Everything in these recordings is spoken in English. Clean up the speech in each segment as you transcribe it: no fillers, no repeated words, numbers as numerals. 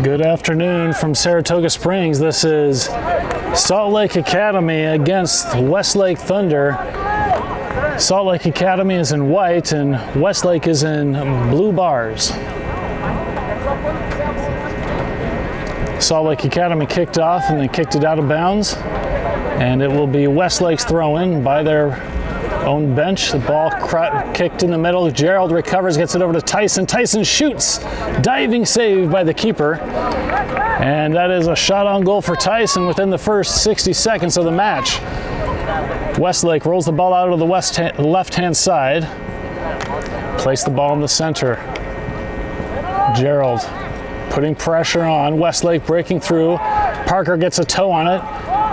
Good afternoon from Saratoga Springs. This is Salt Lake Academy against Westlake Thunder. Salt Lake Academy is in white and Westlake is in blue bars. Salt Lake Academy kicked off and they kicked it out of bounds, and it will be Westlake's throw-in by their own bench. The ball kicked in the middle. Gerald recovers, gets it over to Tyson. Tyson shoots. Diving save by the keeper. And that is a shot on goal for Tyson within the first 60 seconds of the match. Westlake rolls the ball out of the left-hand side. Place the ball in the center. Gerald putting pressure on. Westlake breaking through. Parker gets a toe on it.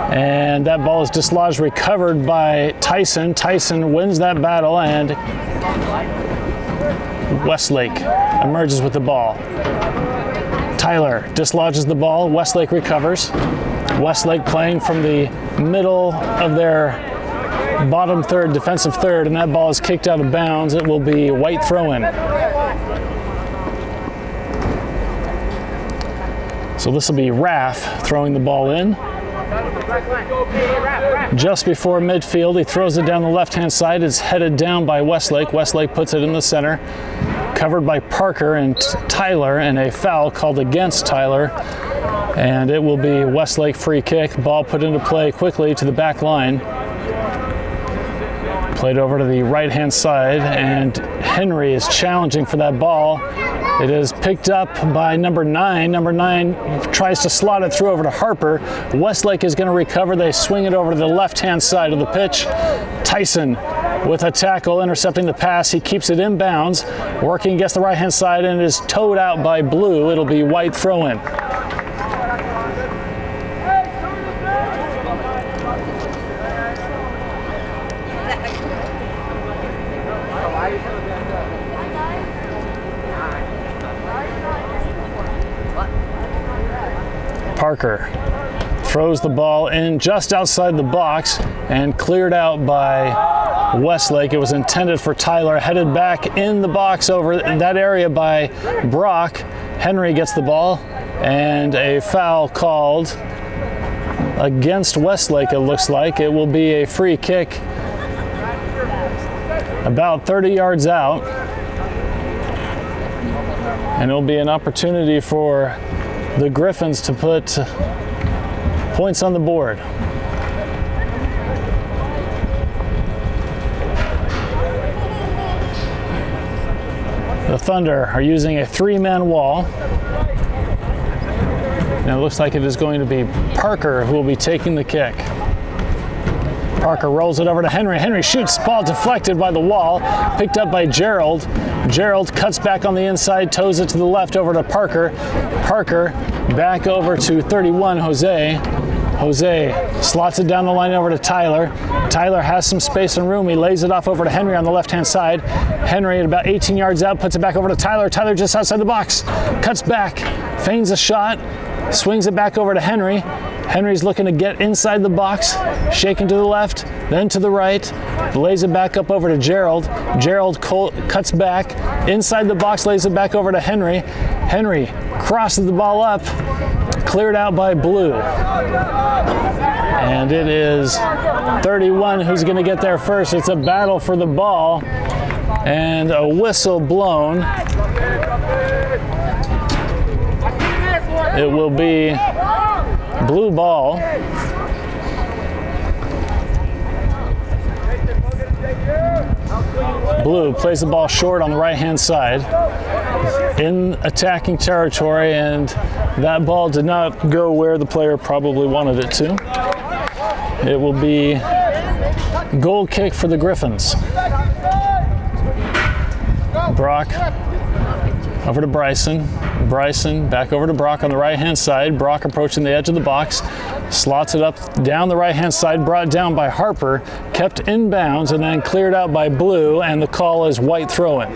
And that ball is dislodged, recovered by Tyson. Tyson wins that battle, and Westlake emerges with the ball. Tyler dislodges the ball. Westlake recovers. Westlake playing from the middle of their bottom third, defensive third, and that ball is kicked out of bounds. It will be white throw-in. So this will be Raph throwing the ball in. Just before midfield, he throws it down the left-hand side. It's headed down by Westlake. Westlake puts it in the center, covered by Parker and Tyler, and a foul called against Tyler. And it will be Westlake free kick. Ball put into play quickly to the back line. Played over to the right-hand side, and Henry is challenging for that ball. It is picked up by number 9. Number 9 tries to slot it through over to Harper. Westlake is going to recover. They swing it over to the left-hand side of the pitch. Tyson with a tackle, intercepting the pass. He keeps it in bounds, working against the right-hand side, and is towed out by Blue. It'll be white throw-in. Parker throws the ball in just outside the box and cleared out by Westlake. It was intended for Tyler, headed back in the box over that area by Brock. Henry gets the ball, and a foul called against Westlake, it looks like. It will be a free kick about 30 yards out, and it'll be an opportunity for the Griffins to put points on the board. The Thunder are using a three-man wall. And it looks like it is going to be Parker who will be taking the kick. Parker rolls it over to Henry. Henry shoots, ball deflected by the wall, picked up by Gerald. Gerald cuts back on the inside, toes it to the left over to Parker. Parker back over to 31, Jose. Jose slots it down the line over to Tyler. Tyler has some space and room. He lays it off over to Henry on the left-hand side. Henry at about 18 yards out, puts it back over to Tyler. Tyler just outside the box, cuts back, feigns a shot, swings it back over to Henry. Henry's looking to get inside the box, shaking to the left, then to the right, lays it back up over to Gerald. Gerald cuts back, inside the box, lays it back over to Henry. Henry crosses the ball up, cleared out by Blue. And it is 31 who's going to get there first. It's a battle for the ball, and a whistle blown. It will be blue ball. Blue plays the ball short on the right-hand side in attacking territory, and that ball did not go where the player probably wanted it to. It will be goal kick for the Griffins. Brock over to Bryson. Bryson back over to Brock on the right-hand side. Brock approaching the edge of the box, slots it up down the right-hand side, brought down by Harper, kept in bounds, and then cleared out by Blue, and the call is white throw-in.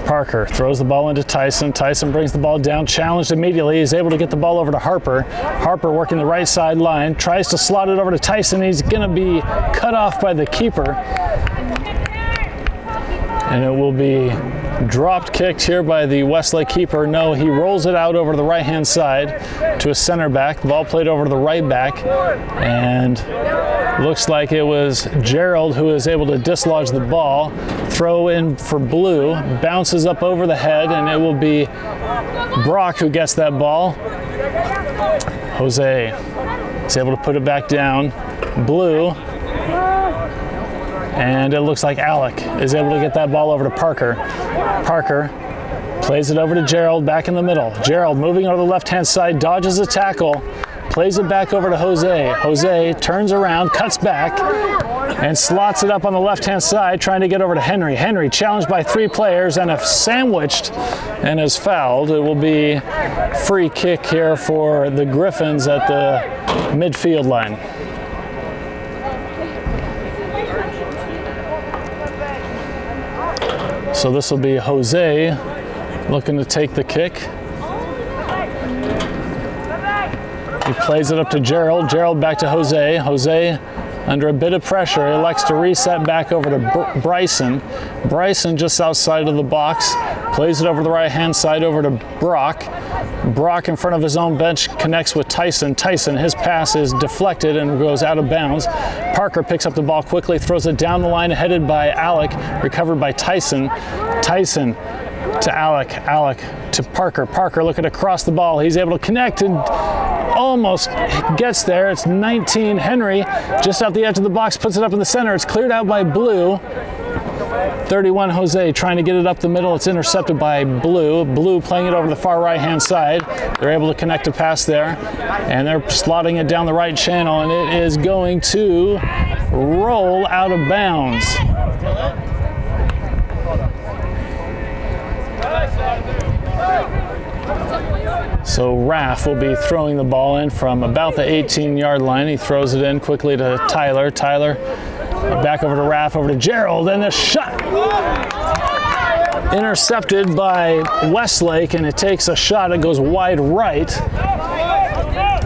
Parker Parker throws the ball into Tyson. Tyson brings the ball down, challenged immediately. He's able to get the ball over to Harper. Harper working the right sideline, tries to slot it over to Tyson. He's going to be cut off by the keeper. And it will be dropped kicked here by the Westlake keeper. No, he rolls it out over to the right-hand side to a center back. The ball played over to the right back. And looks like it was Gerald who is able to dislodge the ball. Throw in for blue. Bounces up over the head, and it will be Brock who gets that ball. Jose is able to put it back down. Blue. And it looks like Alec is able to get that ball over to Parker. Parker plays it over to Gerald back in the middle. Gerald moving over the left-hand side, dodges a tackle, plays it back over to Jose. Jose turns around, cuts back, and slots it up on the left-hand side, trying to get over to Henry. Henry challenged by 3 players and sandwiched and is fouled. It will be free kick here for the Griffins at the midfield line. So this will be Jose looking to take the kick. He plays it up to Gerald. Gerald back to Jose. Jose, under a bit of pressure, elects to reset back over to Bryson. Bryson just outside of the box, plays it over the right-hand side over to Brock. Brock in front of his own bench connects with Tyson. Tyson, his pass is deflected and goes out of bounds. Parker picks up the ball quickly, throws it down the line, headed by Alec, recovered by Tyson. Tyson to Alec. Alec to Parker. Parker looking to cross the ball. He's able to connect and almost gets there. It's 19. Henry just out the edge of the box, puts it up in the center. It's cleared out by Blue. 31 Jose trying to get it up the middle. It's intercepted by Blue. Blue playing it over the far right-hand side. They're able to connect a pass there, and they're slotting it down the right channel, and it is going to roll out of bounds. So Raph will be throwing the ball in from about the 18-yard line. He throws it in quickly to Tyler. Tyler back over to Raph, over to Gerald, and a shot intercepted by Westlake, and it takes a shot. It goes wide right.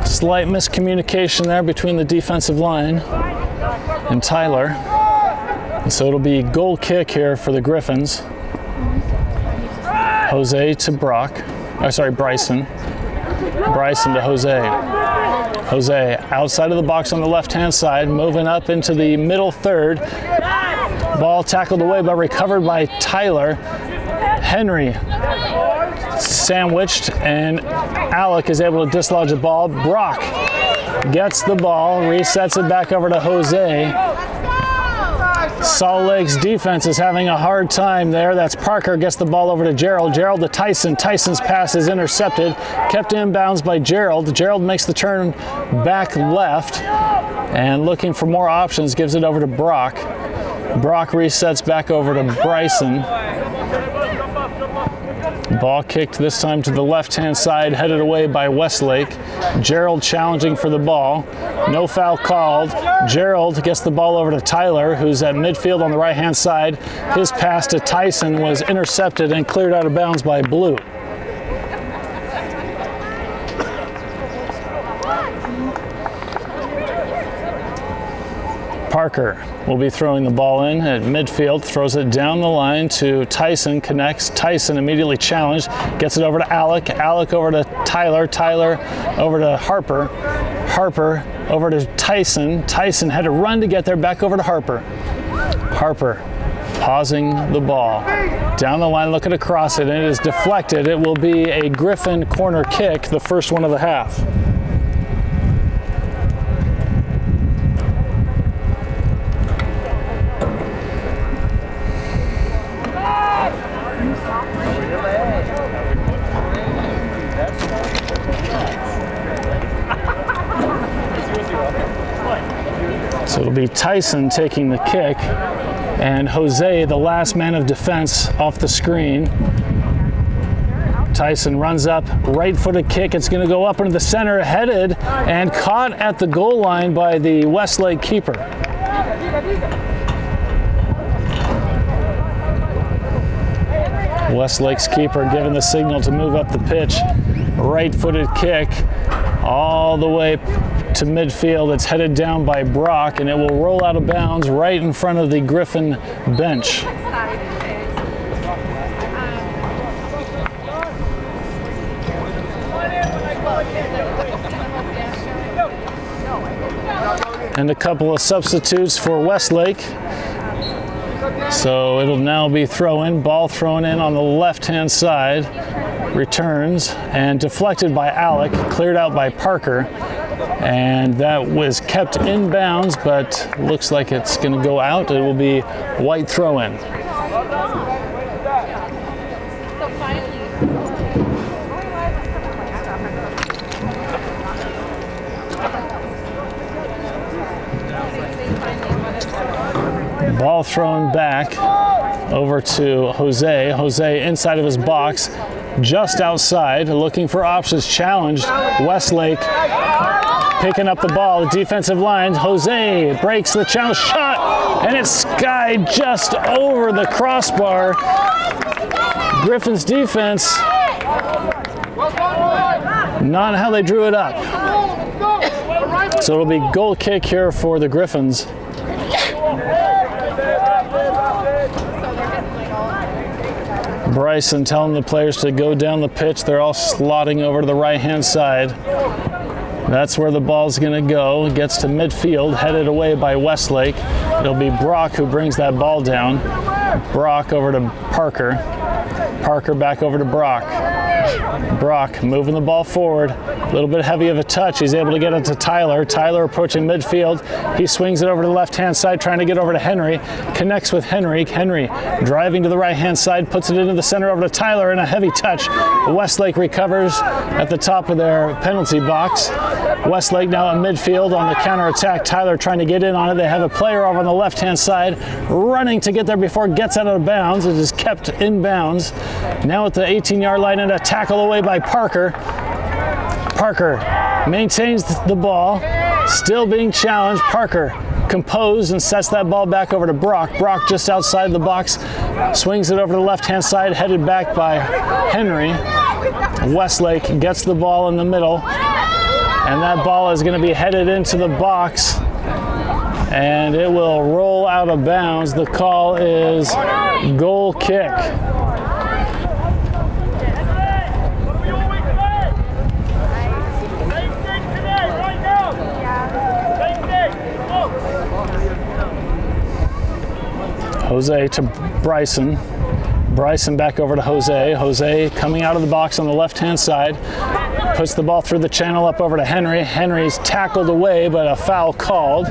Slight miscommunication there between the defensive line and Tyler. And so it'll be goal kick here for the Griffins. Jose to Bryson. Bryson to Jose. Jose outside of the box on the left-hand side, moving up into the middle third. Ball tackled away but recovered by Tyler. Henry sandwiched, and Alec is able to dislodge the ball. Brock gets the ball, resets it back over to Jose. Salt Lake's defense is having a hard time there. That's Parker, gets the ball over to Gerald. Gerald to Tyson. Tyson's pass is intercepted, kept inbounds by Gerald. Gerald makes the turn back left and looking for more options, gives it over to Brock. Brock resets back over to Bryson. Ball kicked this time to the left-hand side, headed away by Westlake. Gerald challenging for the ball. No foul called. Gerald gets the ball over to Tyler, who's at midfield on the right-hand side. His pass to Tyson was intercepted and cleared out of bounds by Blue. Parker will be throwing the ball in at midfield, throws it down the line to Tyson, connects. Tyson immediately challenged, gets it over to Alec. Alec over to Tyler. Tyler over to Harper. Harper over to Tyson. Tyson had to run to get there, back over to Harper. Harper pausing the ball. Down the line, looking to cross it, and it is deflected. It will be a Griffin corner kick, the first one of the half. So it'll be Tyson taking the kick, and Jose, the last man of defense, off the screen. Tyson runs up, right-footed kick. It's going to go up into the center, headed and caught at the goal line by the Westlake keeper. Westlake's keeper giving the signal to move up the pitch. Right-footed kick all the way to midfield. It's headed down by Brock, and it will roll out of bounds right in front of the Griffin bench. And a couple of substitutes for Westlake. So it'll now be throw-in, ball thrown in on the left-hand side, returns, and deflected by Alec, cleared out by Parker, and that was kept in bounds, but looks like it's going to go out. It will be white throw-in. Ball thrown back over to Jose. Jose inside of his box, just outside, looking for options, challenged. Westlake picking up the ball, the defensive line. Jose breaks the challenge shot, and it's skied just over the crossbar. Griffin's defense, not how they drew it up. So it'll be goal kick here for the Griffins. Bryson telling the players to go down the pitch. They're all slotting over to the right-hand side. That's where the ball's going to go. Gets to midfield, headed away by Westlake. It'll be Brock who brings that ball down. Brock over to Parker. Parker back over to Brock. Brock moving the ball forward. A little bit heavy of a touch. He's able to get it to Tyler. Tyler approaching midfield. He swings it over to the left-hand side, trying to get over to Henry. Connects with Henry. Henry driving to the right-hand side, puts it into the center over to Tyler, and a heavy touch. Westlake recovers at the top of their penalty box. Westlake now in midfield on the counter-attack. Tyler trying to get in on it. They have a player over on the left-hand side running to get there before it gets out of bounds. It is kept in bounds. Now at the 18-yard line, and a tackle away by Parker. Parker maintains the ball, still being challenged. Parker composed and sets that ball back over to Brock. Brock just outside the box, swings it over to the left-hand side, headed back by Henry. Westlake gets the ball in the middle, and that ball is going to be headed into the box, and it will roll out of bounds. The call is goal kick. Jose to Bryson. Bryson back over to Jose. Jose coming out of the box on the left-hand side. Puts the ball through the channel up over to Henry. Henry's tackled away, but a foul called.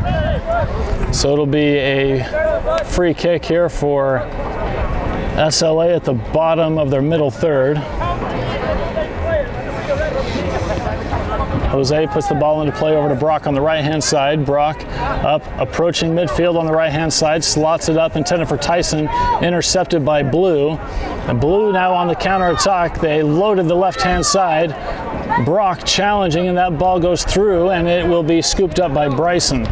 So it'll be a free kick here for SLA at the bottom of their middle third. Jose puts the ball into play over to Brock on the right-hand side. Brock up, approaching midfield on the right-hand side, slots it up, intended for Tyson, intercepted by Blue. And Blue now on the counter-attack. They loaded the left-hand side. Brock challenging, and that ball goes through, and it will be scooped up by Bryson.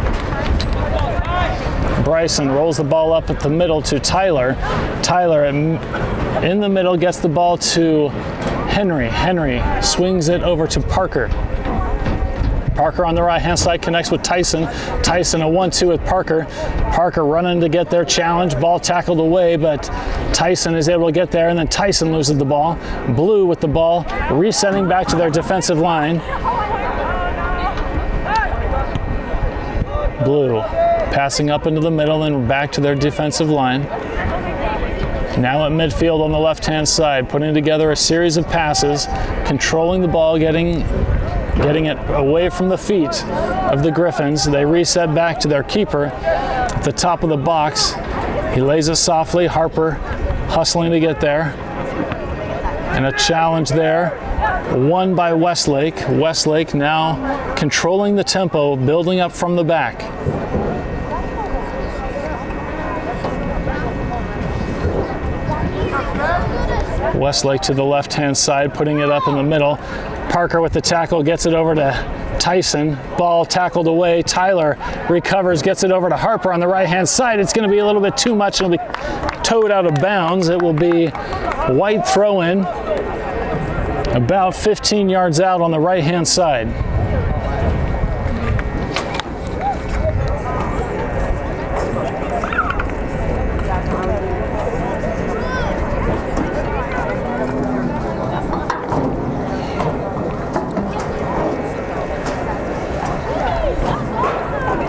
Bryson rolls the ball up at the middle to Tyler. Tyler in the middle gets the ball to Henry. Henry swings it over to Parker. Parker on the right-hand side connects with Tyson. Tyson a 1-2 with Parker. Parker running to get their challenge. Ball tackled away, but Tyson is able to get there, and then Tyson loses the ball. Blue with the ball, resetting back to their defensive line. Blue passing up into the middle and back to their defensive line. Now at midfield on the left-hand side, putting together a series of passes, controlling the ball, getting it away from the feet of the Griffins. They reset back to their keeper at the top of the box. He lays it softly. Harper hustling to get there. And a challenge there, won by Westlake. Westlake now controlling the tempo, building up from the back. Westlake to the left-hand side, putting it up in the middle. Parker with the tackle, gets it over to Tyson. Ball tackled away. Tyler recovers, gets it over to Harper on the right-hand side. It's going to be a little bit too much. It'll be towed out of bounds. It will be white throw in, about 15 yards out on the right-hand side.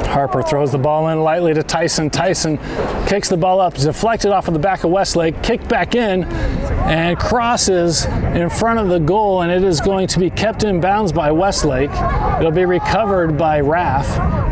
Harper throws the ball in lightly to Tyson. Tyson kicks the ball up, deflected off of the back of Westlake, kicked back in, and crosses in front of the goal, and it is going to be kept in bounds by Westlake. It'll be recovered by Raph.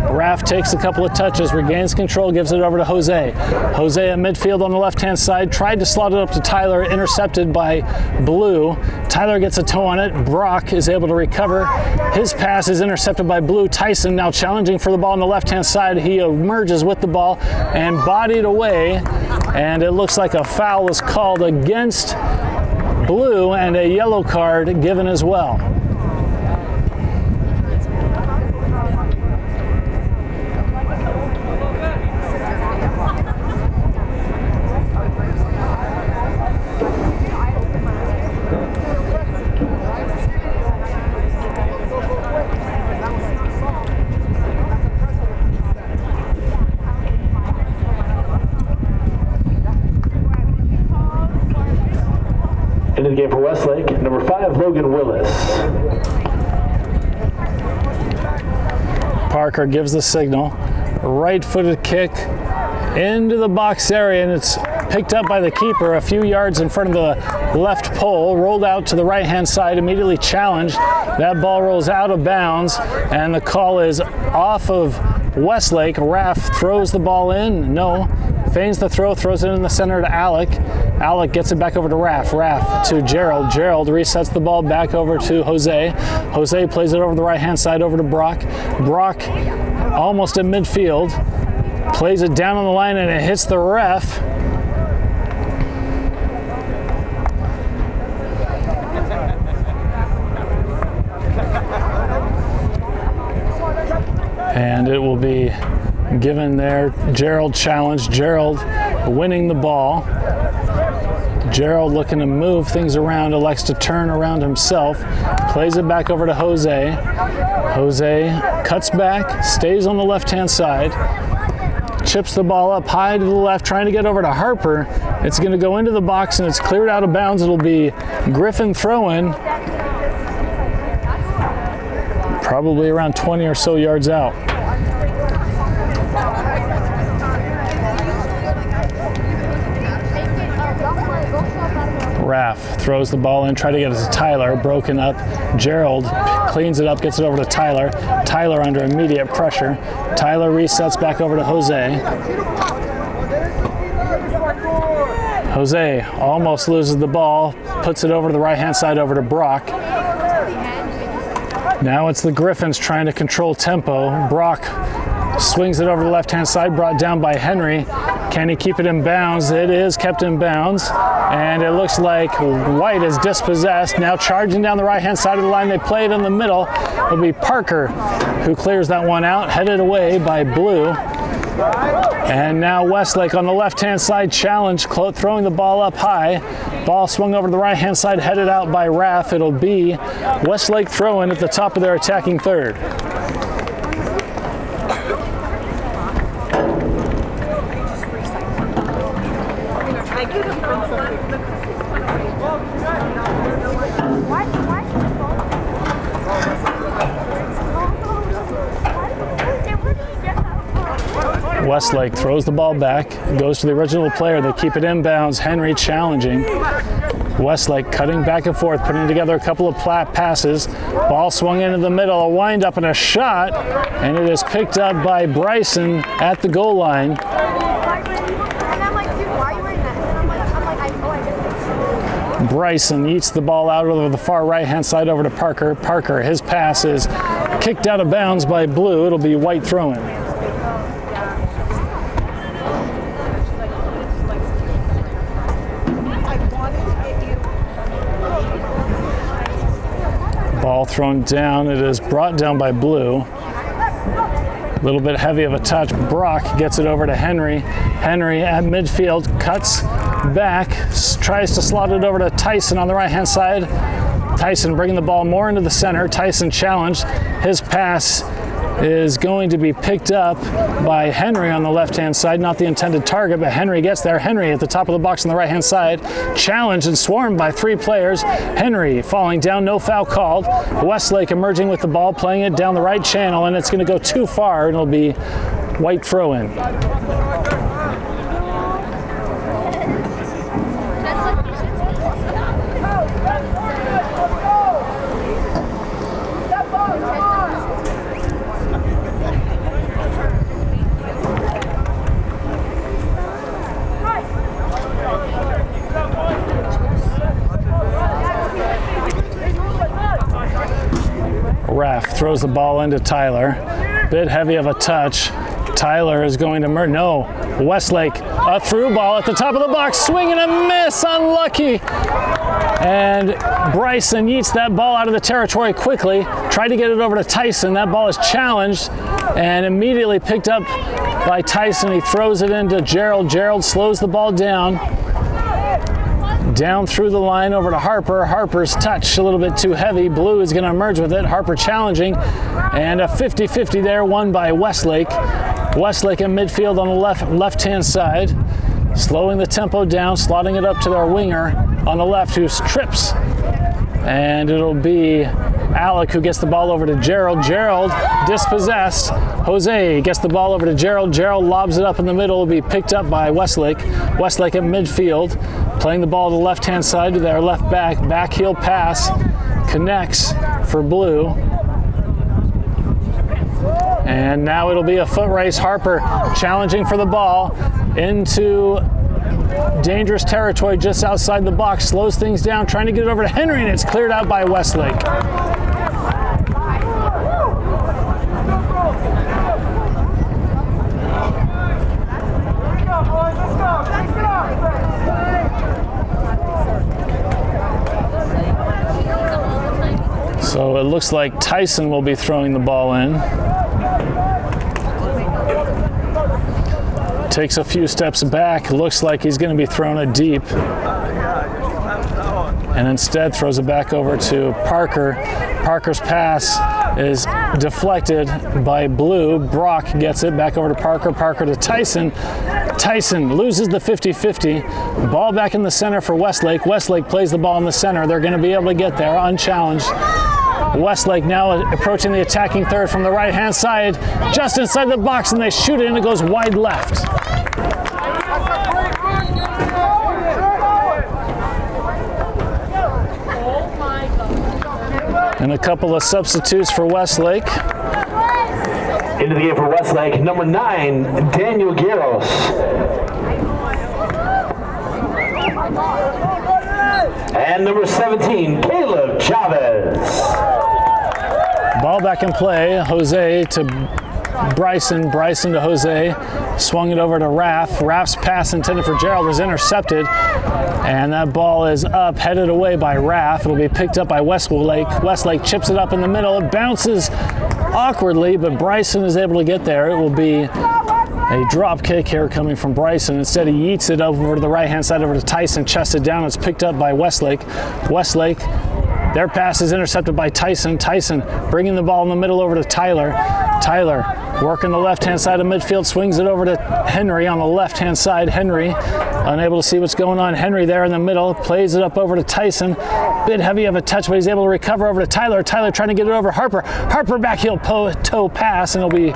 Raph takes a couple of touches, regains control, gives it over to Jose. Jose at midfield on the left-hand side, tried to slot it up to Tyler, intercepted by Blue. Tyler gets a toe on it. Brock is able to recover. His pass is intercepted by Blue. Tyson now challenging for the ball on the left-hand side. He emerges with the ball and bodied away, and it looks like a foul was called against Blue and a yellow card given as well. Into the game for Westlake, number 5, Logan Willis. Parker gives the signal. Right-footed kick into the box area, and it's picked up by the keeper a few yards in front of the left pole, rolled out to the right-hand side, immediately challenged. That ball rolls out of bounds, and the call is off of Westlake. Raph throws the ball in. No. Feigns the throw, throws it in the center to Alec. Alec gets it back over to Raph. Raph to Gerald. Gerald resets the ball back over to Jose. Jose plays it over the right-hand side over to Brock. Brock almost at midfield. Plays it down on the line and it hits the ref. And it will be given there. Gerald challenged. Gerald winning the ball. Gerald looking to move things around, elects to turn around himself, plays it back over to Jose. Jose cuts back, stays on the left-hand side, chips the ball up high to the left, trying to get over to Harper. It's going to go into the box and it's cleared out of bounds. It'll be Griffin throw-in, probably around 20 or so yards out. Raph throws the ball in, try to get it to Tyler, broken up. Gerald cleans it up, gets it over to Tyler. Tyler under immediate pressure. Tyler resets back over to Jose. Jose almost loses the ball, puts it over to the right-hand side over to Brock. Now it's the Griffins trying to control tempo. Brock swings it over to the left-hand side, brought down by Henry. Can he keep it in bounds? It is kept in bounds. And it looks like White is dispossessed. Now charging down the right-hand side of the line. They play it in the middle. It'll be Parker who clears that one out, headed away by Blue. And now Westlake on the left-hand side challenge, throwing the ball up high. Ball swung over to the right-hand side, headed out by Raph. It'll be Westlake throw-in at the top of their attacking third. Westlake throws the ball back, goes to the original player. They keep it inbounds. Henry challenging. Westlake cutting back and forth, putting together a couple of passes. Ball swung into the middle, a wind up and a shot, and it is picked up by Bryson at the goal line. Bryson eats the ball out over the far right-hand side over to Parker. Parker, his pass is kicked out of bounds by Blue. It'll be White throwing. Ball thrown down. It is brought down by Blue. A little bit heavy of a touch. Brock gets it over to Henry. Henry at midfield cuts back, tries to slot it over to Tyson on the right-hand side. Tyson bringing the ball more into the center. Tyson challenged. His pass is going to be picked up by Henry on the left-hand side. Not the intended target, but Henry gets there. Henry at the top of the box on the right-hand side. Challenged and swarmed by 3 players. Henry falling down, no foul called. Westlake emerging with the ball, playing it down the right channel, and it's going to go too far, and it'll be white throw-in. Raph throws the ball into Tyler. Bit heavy of a touch. Tyler is going to no. Westlake, a through ball at the top of the box, swing and a miss, unlucky. And Bryson yeets that ball out of the territory quickly. Tried to get it over to Tyson. That ball is challenged and immediately picked up by Tyson. He throws it into Gerald. Gerald slows the ball down. Down through the line over to Harper. Harper's touch a little bit too heavy. Blue is going to emerge with it. Harper challenging. And a 50-50 there, won by Westlake. Westlake in midfield on the left-hand side. Slowing the tempo down, slotting it up to their winger on the left who trips. And it'll be Alec who gets the ball over to Gerald. Gerald dispossessed. Jose gets the ball over to Gerald. Gerald lobs it up in the middle. Will be picked up by Westlake. Westlake at midfield. Playing the ball to the left-hand side to their left back. Backheel pass. Connects for Blue. And now it'll be a foot race. Harper challenging for the ball into dangerous territory just outside the box. Slows things down, trying to get it over to Henry, and it's cleared out by Westlake. So it looks like Tyson will be throwing the ball in. Takes a few steps back, looks like he's going to be throwing it deep. And instead throws it back over to Parker. Parker's pass is deflected by Blue. Brock gets it back over to Parker. Parker to Tyson. Tyson loses the 50-50. Ball back in the center for Westlake. Westlake plays the ball in the center. They're going to be able to get there unchallenged. Westlake now approaching the attacking third from the right-hand side, just inside the box, and they shoot it, and it goes wide left. And a couple of substitutes for Westlake. Into the game for Westlake, number 9, Daniel Garros. And number 17, Caleb Chavez. Ball back in play. Jose to Bryson. Bryson to Jose. Swung it over to Raph. Raph's pass intended for Gerald was intercepted. And that ball is up, headed away by Raph. It'll be picked up by Westlake. Westlake chips it up in the middle. It bounces awkwardly, but Bryson is able to get there. It will be a drop kick here coming from Bryson. Instead, he yeets it over to the right-hand side over to Tyson. Chests it down. It's picked up by Westlake. Westlake, their pass is intercepted by Tyson. Tyson bringing the ball in the middle over to Tyler. Tyler working the left-hand side of midfield, swings it over to Henry on the left-hand side. Henry, unable to see what's going on. Henry there in the middle, plays it up over to Tyson. Bit heavy of a touch, but he's able to recover over to Tyler. Tyler trying to get it over Harper. Harper backheel toe pass, and it'll be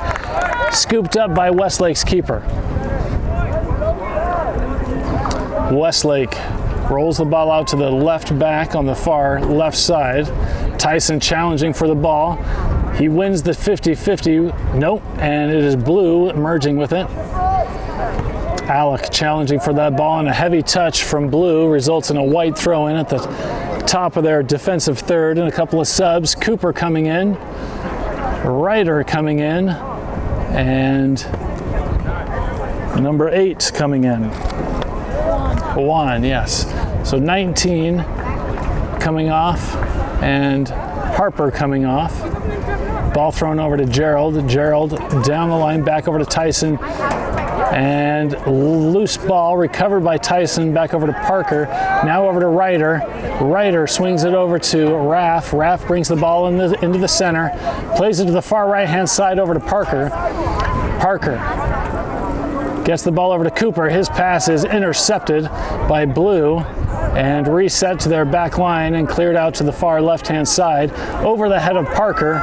scooped up by Westlake's keeper. Westlake rolls the ball out to the left back on the far left side. Tyson challenging for the ball. He wins the 50-50. Nope, and it is Blue emerging with it. Alec challenging for that ball, and a heavy touch from Blue results in a white throw-in at the top of their defensive third, and a couple of subs. Cooper coming in, Ryder coming in, and number 8 coming in. Juan, yes. So 19 coming off, and Harper coming off. Ball thrown over to Gerald. Gerald down the line, back over to Tyson. And loose ball recovered by Tyson, back over to Parker. Now over to Ryder. Ryder swings it over to Raph. Raph brings the ball into the center, plays it to the far right-hand side over to Parker. Parker gets the ball over to Cooper. His pass is intercepted by Blue and reset to their back line and cleared out to the far left-hand side over the head of Parker.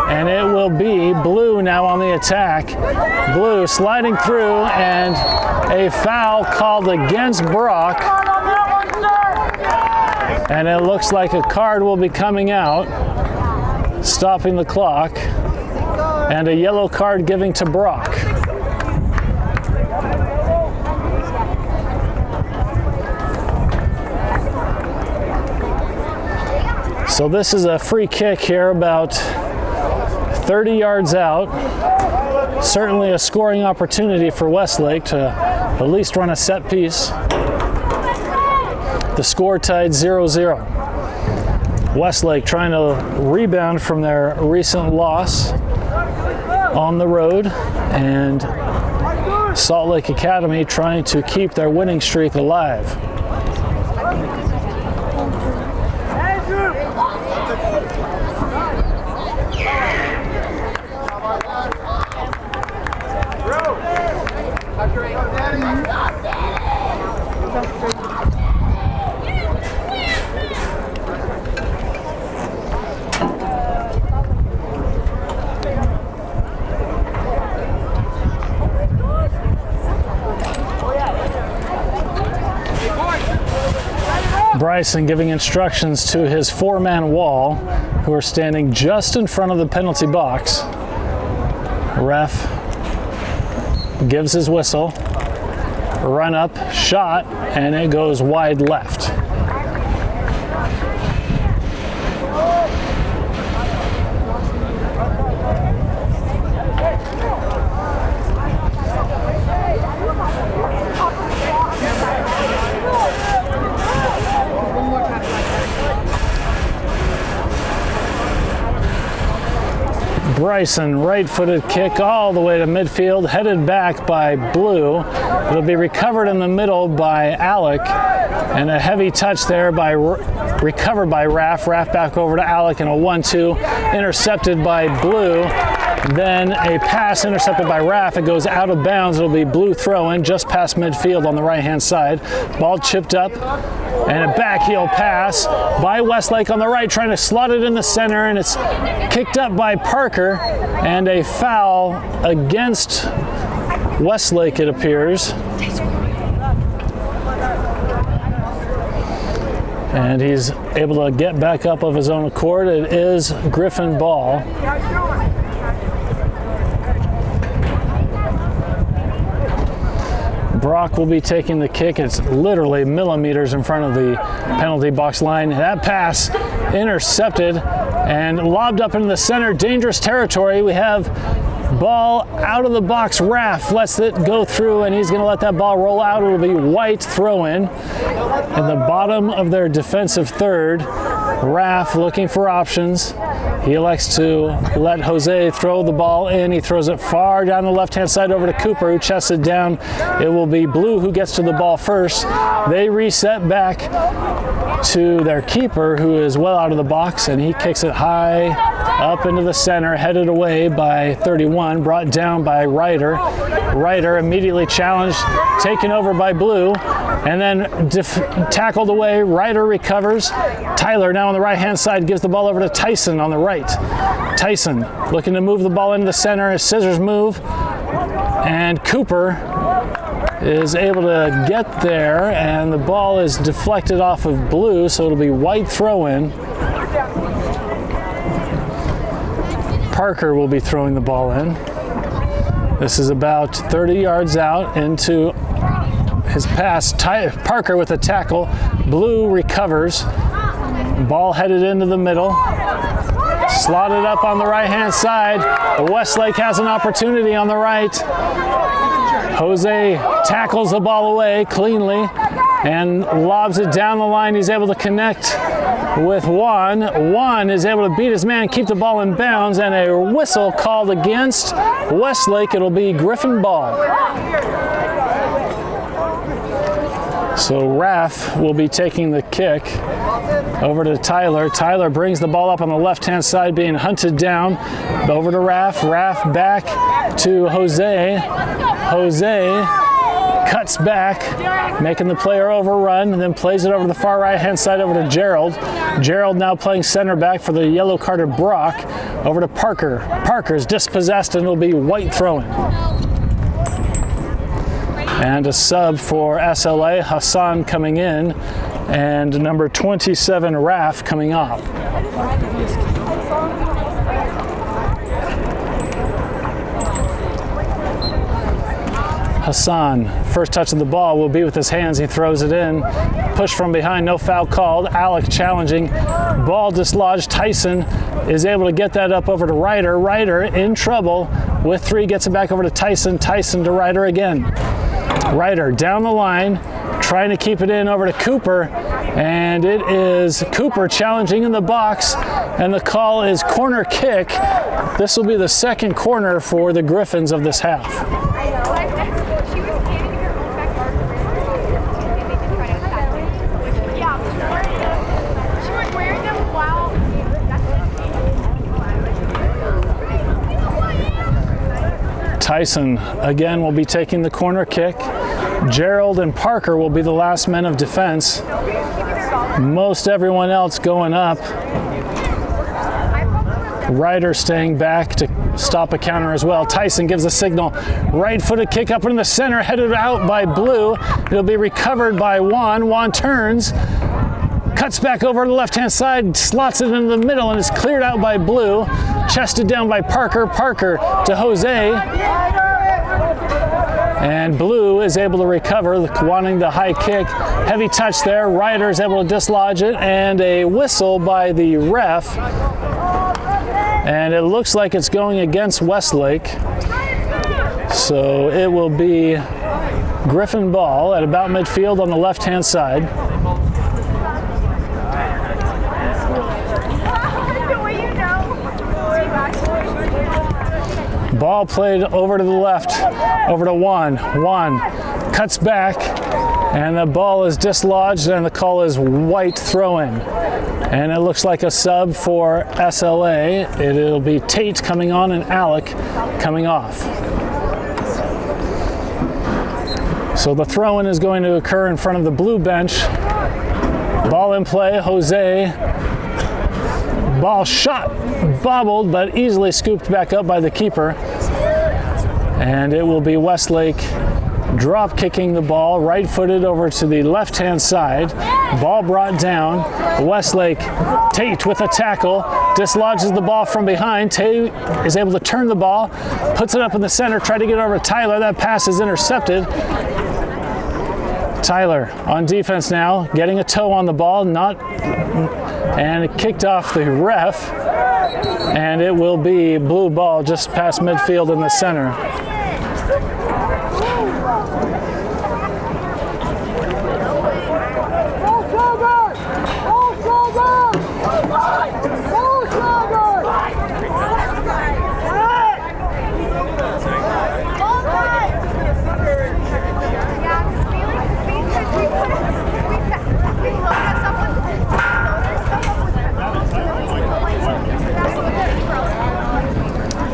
And it will be Blue now on the attack. Blue sliding through, and a foul called against Brock. And it looks like a card will be coming out, stopping the clock, and a yellow card giving to Brock. So this is a free kick here, about 30 yards out. Certainly a scoring opportunity for Westlake to at least run a set piece. The score tied 0-0. Westlake trying to rebound from their recent loss on the road, and Salt Lake Academy trying to keep their winning streak alive. Bryson giving instructions to his four-man wall, who are standing just in front of the penalty box. Ref gives his whistle, run up, shot, and it goes wide left. Bryson, right-footed kick all the way to midfield, headed back by Blue. It'll be recovered in the middle by Alec, and a heavy touch there by recovered by Raph. Raph back over to Alec, and a 1-2 intercepted by Blue. Then a pass intercepted by Raph. It goes out of bounds. It'll be Blue throw-in just past midfield on the right-hand side. Ball chipped up, and a backheel pass by Westlake on the right, trying to slot it in the center, and it's kicked up by Parker, and a foul against Westlake, it appears. And he's able to get back up of his own accord. It is Griffin ball. Brock will be taking the kick. It's literally millimeters in front of the penalty box line. That pass intercepted and lobbed up into the center. Dangerous territory. We have ball out of the box. Raph lets it go through, and he's going to let that ball roll out. It'll be White throw-in. In the bottom of their defensive third, Raph looking for options. He elects to let Jose throw the ball in. He throws it far down the left-hand side over to Cooper, who chests it down. It will be Blue who gets to the ball first. They reset back to their keeper, who is well out of the box, and he kicks it high up into the center, headed away by 31, brought down by Ryder. Ryder immediately challenged, taken over by Blue, and then tackled away. Ryder recovers. Tyler now on the right-hand side gives the ball over to Tyson on the right. Tyson looking to move the ball into the center. His scissors move, and Cooper is able to get there, and the ball is deflected off of Blue, so it'll be White throw-in. Parker will be throwing the ball in. This is about 30 yards out into his pass. Parker with a tackle. Blue recovers. Ball headed into the middle. Slotted up on the right-hand side. Westlake has an opportunity on the right. Jose tackles the ball away cleanly. and lobs it down the line. He's able to connect with Juan. Juan is able to beat his man, keep the ball in bounds, and a whistle called against Westlake. It'll be Griffin ball. So Raph will be taking the kick over to Tyler. Tyler brings the ball up on the left-hand side, being hunted down. Over to Raph. Raph back to Jose. Jose cuts back, making the player overrun, and then plays it over to the far right-hand side over to Gerald. Gerald now playing center back for the yellow-carded Brock. Over to Parker. Parker's dispossessed, and it'll be White throwing. And a sub for SLA, Hassan coming in, and number 27, Raph, coming off. Hassan, first touch of the ball will be with his hands. He throws it in. Push from behind, no foul called. Alec challenging. Ball dislodged. Tyson is able to get that up over to Ryder. Ryder in trouble with 3, gets it back over to Tyson. Tyson to Ryder again. Ryder down the line, trying to keep it in over to Cooper, and it is Cooper challenging in the box, and the call is corner kick. This will be the second corner for the Griffins of this half. Tyson again will be taking the corner kick. Gerald and Parker will be the last men of defense. Most everyone else going up. Ryder staying back to stop a counter as well. Tyson gives a signal. Right-footed kick up in the center, headed out by Blue. It'll be recovered by Juan. Juan turns, cuts back over to the left-hand side, slots it into the middle, and is cleared out by Blue. Chested down by Parker. Parker to Jose. And Blue is able to recover, wanting the high kick. Heavy touch there. Ryder is able to dislodge it, and a whistle by the ref. And it looks like it's going against Westlake. So it will be Griffin ball at about midfield on the left-hand side. Ball played over to the left, over to Juan. Juan cuts back, and the ball is dislodged, and the call is White throw-in. And it looks like a sub for SLA. It'll be Tate coming on and Alec coming off. So the throw-in is going to occur in front of the blue bench. Ball in play, Jose. Ball shot, bobbled, but easily scooped back up by the keeper. And it will be Westlake drop kicking the ball, right-footed over to the left-hand side. Ball brought down. Westlake, Tate with a tackle, dislodges the ball from behind. Tate is able to turn the ball, puts it up in the center, try to get over to Tyler. That pass is intercepted. Tyler on defense now, getting a toe on the ball, and it kicked off the ref, and it will be blue ball just past midfield in the center.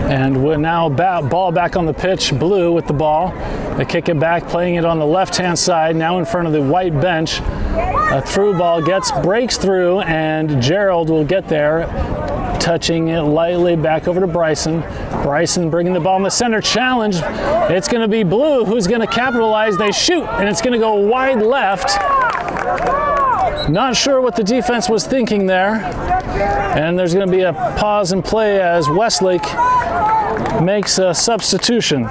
And we're now ball back on the pitch, Blue with the ball. They kick it back, playing it on the left-hand side, now in front of the white bench. A through ball breaks through, and Gerald will get there, touching it lightly back over to Bryson. Bryson bringing the ball in the center, challenge. It's going to be Blue who's going to capitalize. They shoot, and it's going to go wide left. Not sure what the defense was thinking there. And there's going to be a pause and play as Westlake makes a substitution.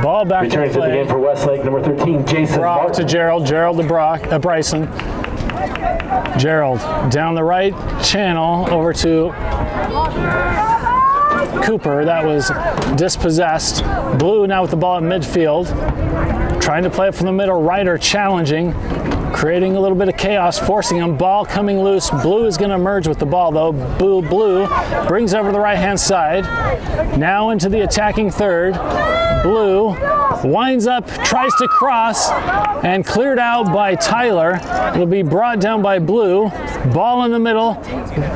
Ball back returns to the game for Westlake, number 13, Jason Brock Martin. to Gerald, Gerald to Bryson. Gerald down the right channel over to Cooper. That was dispossessed. Blue now with the ball at midfield. Trying to play it from the middle. Ryder challenging, creating a little bit of chaos, forcing him. Ball coming loose. Blue is going to emerge with the ball, though. Blue brings over to the right-hand side. Now into the attacking third. Blue winds up, tries to cross, and cleared out by Tyler. It'll be brought down by Blue. Ball in the middle,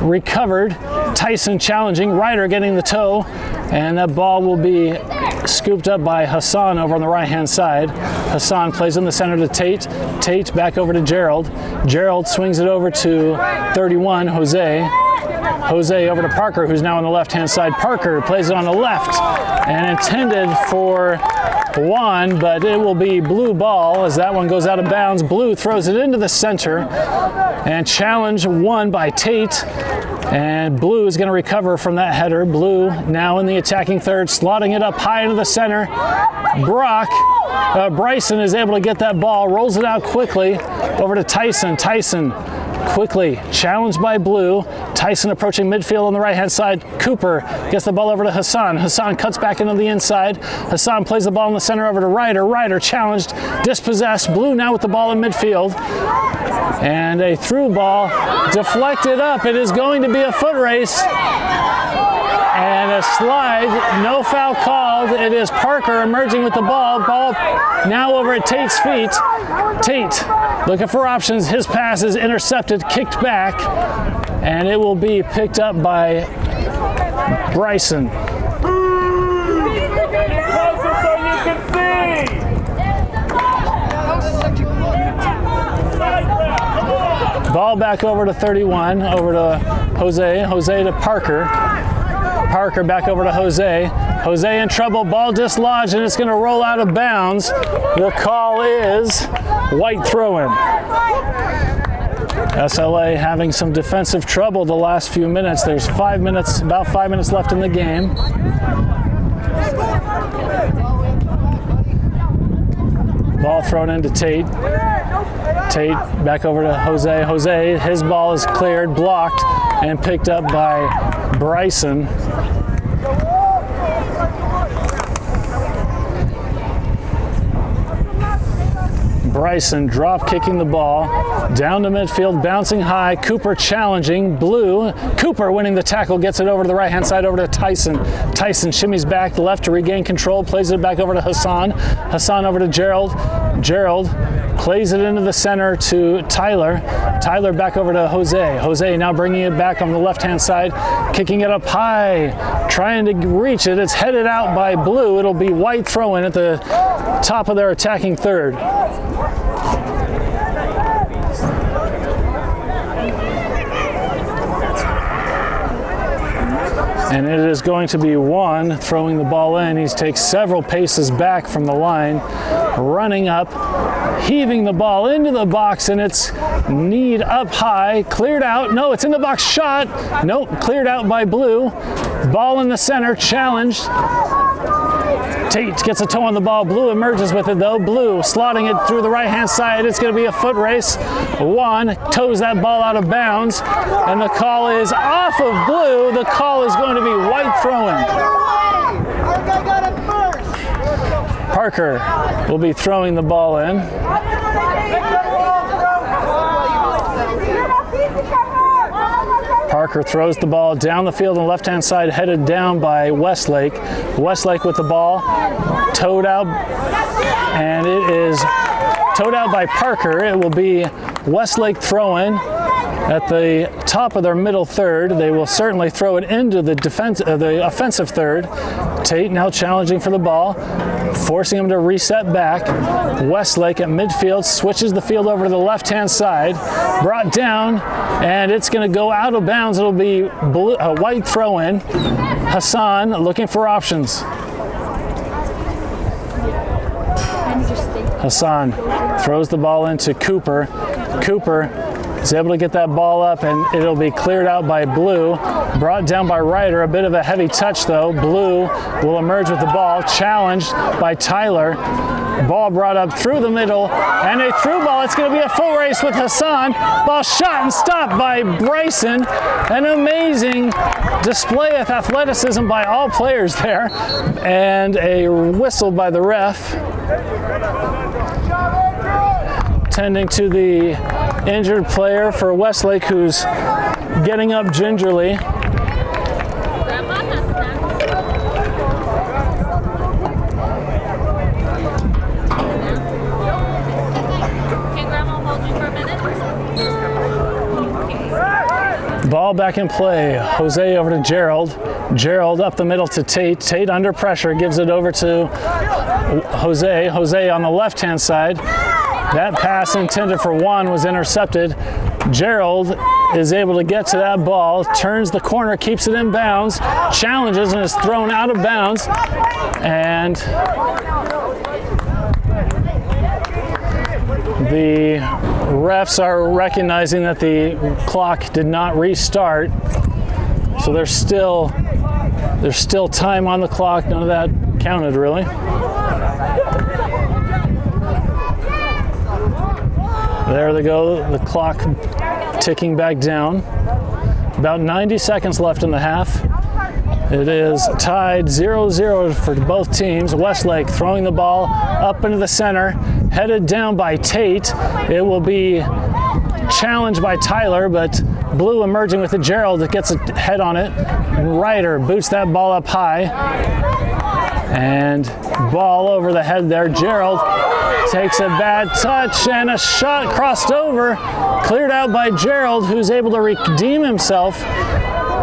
recovered. Tyson challenging. Ryder getting the toe, and that ball will be scooped up by Hassan over on the right-hand side. Hassan plays in the center to Tate. Tate back over to Gerald. Gerald swings it over to 31, Jose. Jose over to Parker, who's now on the left-hand side. Parker plays it on the left and intended for Juan, but it will be blue ball as that one goes out of bounds. Blue throws it into the center, and challenge won by Tate. And Blue is going to recover from that header. Blue now in the attacking third, slotting it up high into the center. Bryson is able to get that ball, rolls it out quickly over to Tyson. Tyson quickly challenged by Blue. Tyson approaching midfield on the right-hand side. Cooper gets the ball over to Hassan. Hassan cuts back into the inside. Hassan plays the ball in the center over to Ryder. Ryder challenged, dispossessed. Blue now with the ball in midfield. And a through ball deflected up. It is going to be a foot race. And a slide, no foul called. It is Parker emerging with the ball. Ball now over at Tate's feet. Tate looking for options. His pass is intercepted, kicked back, and it will be picked up by Bryson. Ball back over to 31, over to Jose. Jose to Parker. Parker back over to Jose. Jose in trouble, ball dislodged, and it's going to roll out of bounds. The call is white throw-in. SLA having some defensive trouble the last few minutes. There's about 5 minutes left in the game. Ball thrown into Tate. Tate back over to Jose. Jose, his ball is cleared, blocked, and picked up by Bryson. Bryson drop kicking the ball down to midfield, bouncing high. Cooper challenging. Blue. Cooper winning the tackle, gets it over to the right-hand side over to Tyson. Tyson shimmies back left to regain control, plays it back over to Hassan. Hassan over to Gerald. Gerald plays it into the center to Tyler. Tyler back over to Jose. Jose now bringing it back on the left-hand side, kicking it up high, trying to reach it. It's headed out by Blue. It'll be white throw-in at the top of their attacking third. And it is going to be Juan throwing the ball in. He takes several paces back from the line, running up, heaving the ball into the box, and it's kneed up high, cleared out. No, it's in the box, shot. Nope, cleared out by Blue. Ball in the center, challenged. Tate gets a toe on the ball. Blue emerges with it though. Blue slotting it through the right-hand side. It's going to be a foot race. Juan toes that ball out of bounds, and the call is off of Blue. The call is going to be white throwing. Parker will be throwing the ball in. Parker throws the ball down the field on the left-hand side, headed down by Westlake. Westlake with the ball, towed out, and it is towed out by Parker. It will be Westlake throw-in at the top of their middle third. They will certainly throw it into the offensive third. Tate now challenging for the ball, forcing him to reset back. Westlake at midfield switches the field over to the left-hand side, brought down, and it's going to go out of bounds. It'll be a white throw-in. Hassan looking for options. Hassan throws the ball into Cooper. Cooper He's able to get that ball up, and it'll be cleared out by Blue. Brought down by Ryder. A bit of a heavy touch, though. Blue will emerge with the ball. Challenged by Tyler. Ball brought up through the middle, and a through ball. It's going to be a full race with Hassan. Ball shot and stopped by Bryson. An amazing display of athleticism by all players there, and a whistle by the ref. Tending to the injured player for Westlake, who's getting up gingerly. Ball back in play. Jose over to Gerald. Gerald up the middle to Tate. Tate under pressure gives it over to Jose. Jose on the left-hand side. That pass intended for Juan was intercepted. Gerald is able to get to that ball, turns the corner, keeps it in bounds, challenges, and is thrown out of bounds. And the refs are recognizing that the clock did not restart, so there's still time on the clock. None of that counted, really. There they go, the clock ticking back down. About 90 seconds left in the half. It is tied 0-0 for both teams. Westlake throwing the ball up into the center, headed down by Tate. It will be challenged by Tyler, but Blue emerging with it. Gerald gets a head on it. And Ryder boots that ball up high. And ball over the head there. Gerald takes a bad touch, and a shot crossed over. Cleared out by Gerald, who's able to redeem himself.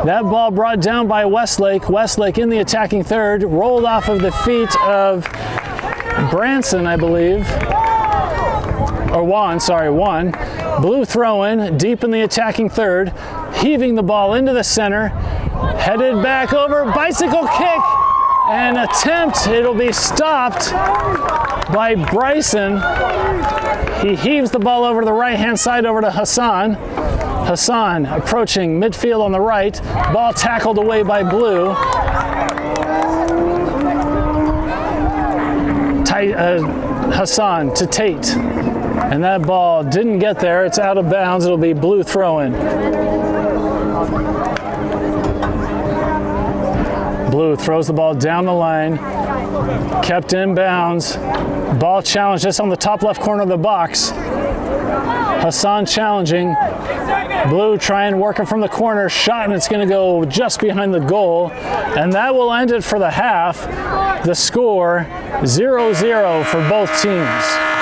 That ball brought down by Westlake. Westlake in the attacking third, rolled off of the feet of Branson, I believe. Or Juan. Blue throw in, deep in the attacking third, heaving the ball into the center, headed back over, bicycle kick, and attempt. It'll be stopped by Bryson. He heaves the ball over to the right-hand side over to Hassan. Hassan approaching midfield on the right. Ball tackled away by Blue. Hassan to Tate. And that ball didn't get there. It's out of bounds. It'll be Blue throw-in. Blue throws the ball down the line. Kept in bounds. Ball challenged just on the top left corner of the box. Hassan challenging. Blue trying to work it from the corner. Shot, and it's going to go just behind the goal. And that will end it for the half. The score 0-0 for both teams.